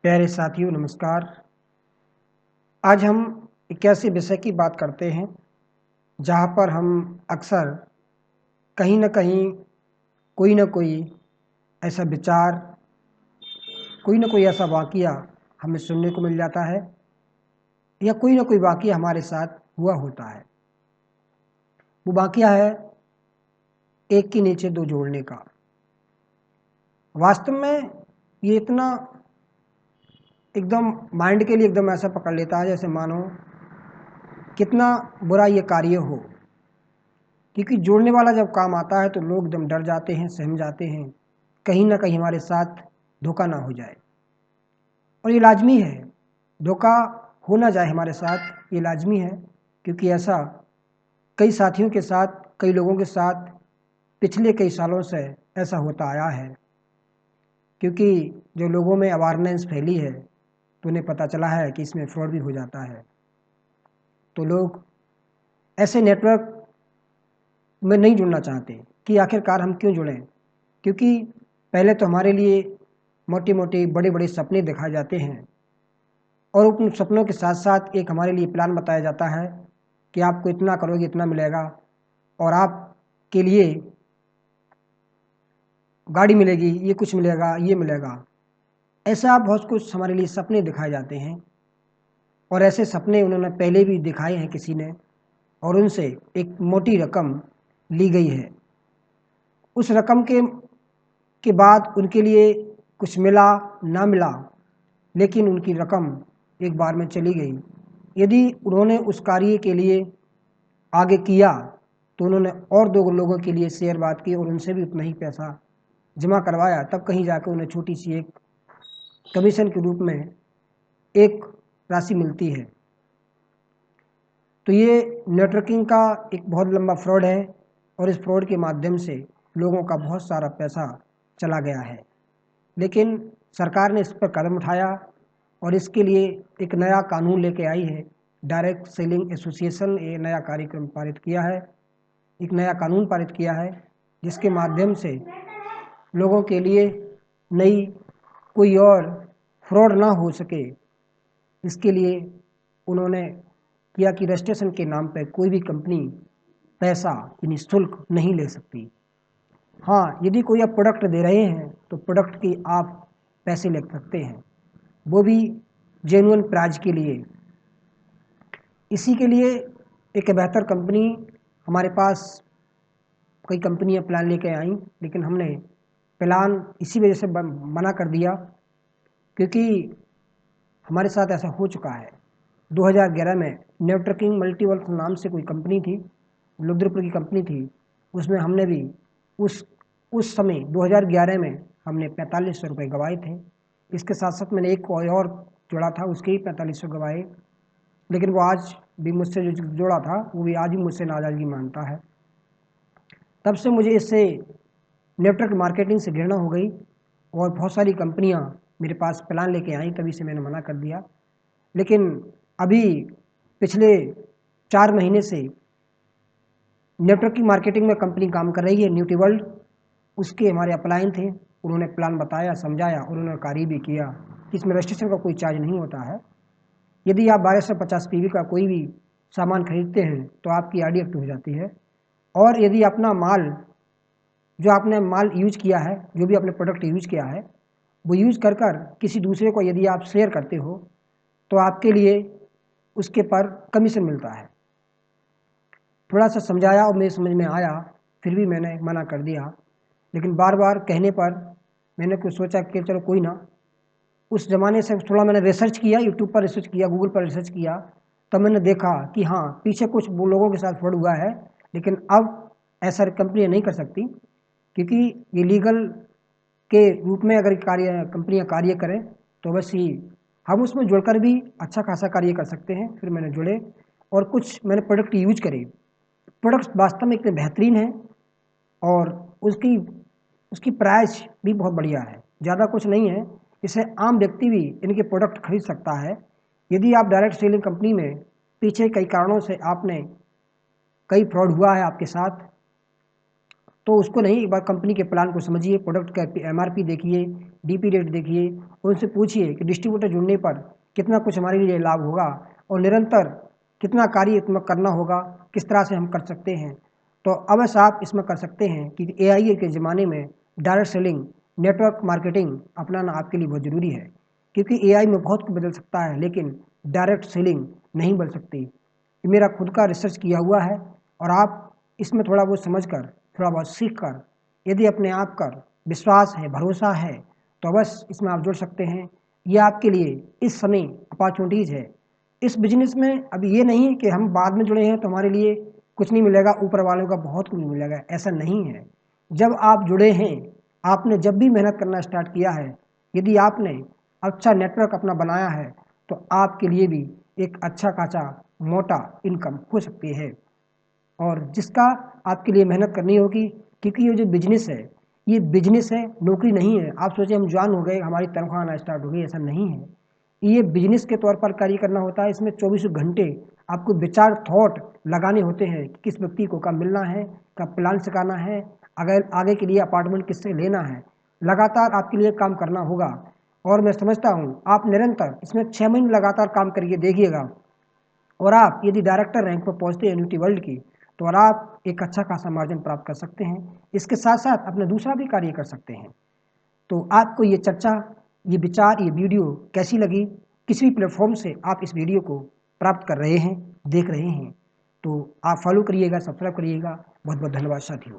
प्यारे साथियों नमस्कार। आज हम एक ऐसे विषय की बात करते हैं जहाँ पर हम अक्सर कहीं न कहीं कोई न कोई ऐसा विचार, कोई न कोई ऐसा वाक़या हमें सुनने को मिल जाता है या कोई न कोई वाक़या हमारे साथ हुआ होता है। वो वाक़या है एक के नीचे दो जोड़ने का। वास्तव में ये इतना एकदम माइंड के लिए एकदम ऐसा पकड़ लेता है जैसे मानो कितना बुरा ये कार्य हो। क्योंकि जोड़ने वाला जब काम आता है तो लोग एकदम डर जाते हैं, सहम जाते हैं, कहीं न कहीं हमारे साथ धोखा ना हो जाए। और ये लाज़मी है, धोखा हो ना जाए हमारे साथ, ये लाज़मी है। क्योंकि ऐसा कई साथियों के साथ, कई लोगों के साथ पिछले कई सालों से ऐसा होता आया है। क्योंकि जो लोगों में अवेयरनेस फैली है तो उन्हें पता चला है कि इसमें फ्रॉड भी हो जाता है। तो लोग ऐसे नेटवर्क में नहीं जुड़ना चाहते कि आखिरकार हम क्यों जुड़ें। क्योंकि पहले तो हमारे लिए मोटे-मोटे, बड़े-बड़े सपने दिखाए जाते हैं और उन सपनों के साथ-साथ एक हमारे लिए प्लान बताया जाता है कि आपको इतना करोगे इतना मिलेगा और आपके लिए गाड़ी मिलेगी, ये कुछ मिलेगा, ये मिलेगा। ऐसा बहुत कुछ हमारे लिए सपने दिखाए जाते हैं और ऐसे सपने उन्होंने पहले भी दिखाए हैं किसी ने और उनसे एक मोटी रकम ली गई है। उस रकम के बाद उनके लिए कुछ मिला, ना मिला, लेकिन उनकी रकम एक बार में चली गई। यदि उन्होंने उस कार्य के लिए आगे किया तो उन्होंने और 2 लोगों के लिए शेयर बात की और उनसे भी उतना ही पैसा जमा करवाया, तब कहीं जाकर उन्हें छोटी-सी एक कमीशन के रूप में एक राशि मिलती है। तो ये नेटवर्किंग का एक बहुत लंबा फ्रॉड है और इस फ्रॉड के माध्यम से लोगों का बहुत सारा पैसा चला गया है। लेकिन सरकार ने इस पर कदम उठाया और इसके लिए एक नया कानून लेके आई है। डायरेक्ट सेलिंग एसोसिएशन ये नया कार्यक्रम पारित किया है, एक नया कानून पारित किया है जिसके माध्यम से लोगों के लिए नई कोई और फ्रॉड ना हो सके। इसके लिए उन्होंने किया कि रजिस्ट्रेशन के नाम पे कोई भी कंपनी पैसा यानी शुल्क नहीं ले सकती। हाँ, यदि कोई आप प्रोडक्ट दे रहे हैं तो प्रोडक्ट की आप पैसे ले सकते हैं, वो भी जेन्युइन प्राइस के लिए। इसी के लिए एक बेहतर कंपनी हमारे पास कई कंपनियां प्लान लेके आईं, लेकिन हमने प्लान इसी वजह से मना कर दिया क्योंकि हमारे साथ ऐसा हो चुका है। 2011 में नेटवर्किंग मल्टीवर्स नाम से कोई कंपनी थी, रुद्रपुर की कंपनी थी। उसमें हमने भी उस समय 2011 में हमने 4500 रुपये गँवाए थे। इसके साथ साथ मैंने एक कोई और जोड़ा था, उसके ही 4500 गँवाए। लेकिन वो आज भी मुझसे जो जोड़ा था वो भी आज भी मुझसे नाराज़गी मानता है। तब से मुझे इससे नेटवर्क मार्केटिंग से घृणा हो गई और बहुत सारी कंपनियां मेरे पास प्लान लेके आई, तभी से मैंने मना कर दिया। लेकिन अभी पिछले 4 महीने से नेटवर्किंग मार्केटिंग में कंपनी काम कर रही है न्यूटी वर्ल्ड। उसके हमारे अपलाइन थे, उन्होंने प्लान बताया, समझाया और उन्होंने कार्य भी किया कि इसमें रजिस्ट्रेशन का कोई चार्ज नहीं होता है। यदि आप 1250 पीवी का कोई भी सामान खरीदते हैं तो आपकी आईडी एक्टिव हो जाती है। और यदि अपना माल जो आपने माल यूज किया है, जो भी आपने प्रोडक्ट यूज किया है, वो यूज कर किसी दूसरे को यदि आप शेयर करते हो तो आपके लिए उसके पर कमीशन मिलता है। थोड़ा सा समझाया और मेरे समझ में आया, फिर भी मैंने मना कर दिया। लेकिन बार बार कहने पर मैंने कुछ सोचा कि चलो कोई ना। उस ज़माने से थोड़ा मैंने रिसर्च किया, यूट्यूब पर रिसर्च किया, गूगल पर रिसर्च किया, तब मैंने देखा कि हाँ, पीछे कुछ वो लोगों के साथ फ्रॉड हुआ है। लेकिन अब ऐसा कंपनियाँ नहीं कर सकती क्योंकि ये लीगल के रूप में अगर कंपनियाँ कार्य करें तो बस ही हम उसमें जुड़कर भी अच्छा खासा कार्य कर सकते हैं। फिर मैंने जुड़े और कुछ मैंने प्रोडक्ट यूज करे। प्रोडक्ट वास्तव में इतने बेहतरीन हैं और उसकी उसकी प्राइस भी बहुत बढ़िया है, ज़्यादा कुछ नहीं है। इसे आम व्यक्ति भी इनके प्रोडक्ट खरीद सकता है। यदि आप डायरेक्ट सेलिंग कंपनी में पीछे कई कारणों से आपने कई फ्रॉड हुआ है आपके साथ, तो उसको नहीं, एक बार कंपनी के प्लान को समझिए, प्रोडक्ट का एमआरपी देखिए, डीपी रेट देखिए, उनसे पूछिए कि डिस्ट्रीब्यूटर जुड़ने पर कितना कुछ हमारे लिए लाभ होगा और निरंतर कितना कार्य इसमें करना होगा, किस तरह से हम कर सकते हैं। तो अवश्य आप इसमें कर सकते हैं कि एआई के ज़माने में डायरेक्ट सेलिंग, नेटवर्क मार्केटिंग अपनाना आपके लिए बहुत ज़रूरी है, क्योंकि एआई में बहुत कुछ बदल सकता है लेकिन डायरेक्ट सेलिंग नहीं बदल सकती। ये मेरा खुद का रिसर्च किया हुआ है और आप इसमें थोड़ा बहुत समझ कर, थोड़ा बहुत सीख कर, यदि अपने आप पर विश्वास है, भरोसा है, तो अवश्य इसमें आप जुड़ सकते हैं। ये आपके लिए इस समय अपॉर्चुनिटीज़ है। इस बिजनेस में अब ये नहीं कि हम बाद में जुड़े हैं तो हमारे लिए कुछ नहीं मिलेगा, ऊपर वालों का बहुत कुछ मिलेगा, ऐसा नहीं है। जब आप जुड़े हैं, आपने जब भी मेहनत करना स्टार्ट किया है, यदि आपने अच्छा नेटवर्क अपना बनाया है तो आपके लिए भी एक अच्छा खासा मोटा इनकम हो सकती है और जिसका आपके लिए मेहनत करनी होगी, क्योंकि ये जो बिजनेस है, ये बिजनेस है, नौकरी नहीं है। आप सोचें हम जॉइन हो गए, हमारी तनख्वाह आना स्टार्ट हो गई, ऐसा नहीं है। ये बिजनेस के तौर पर कार्य करना होता है। इसमें 24 घंटे आपको विचार थॉट लगाने होते हैं कि किस व्यक्ति को कब मिलना है, कब प्लान सिखाना है, अगर आगे के लिए अपार्टमेंट किससे लेना है। लगातार आपके लिए काम करना होगा और मैं समझता हूँ आप निरंतर इसमें 6 महीने लगातार काम करके देखिएगा और आप यदि डायरेक्टर रैंक पर पहुँचते हैं एन्युटी वर्ल्ड की, तो और आप एक अच्छा खासा मार्जिन प्राप्त कर सकते हैं। इसके साथ साथ अपना दूसरा भी कार्य कर सकते हैं। तो आपको ये चर्चा, ये विचार, ये वीडियो कैसी लगी? किसी भी प्लेटफॉर्म से आप इस वीडियो को प्राप्त कर रहे हैं, देख रहे हैं, तो आप फॉलो करिएगा, सब्सक्राइब करिएगा। बहुत बहुत धन्यवाद साथियों।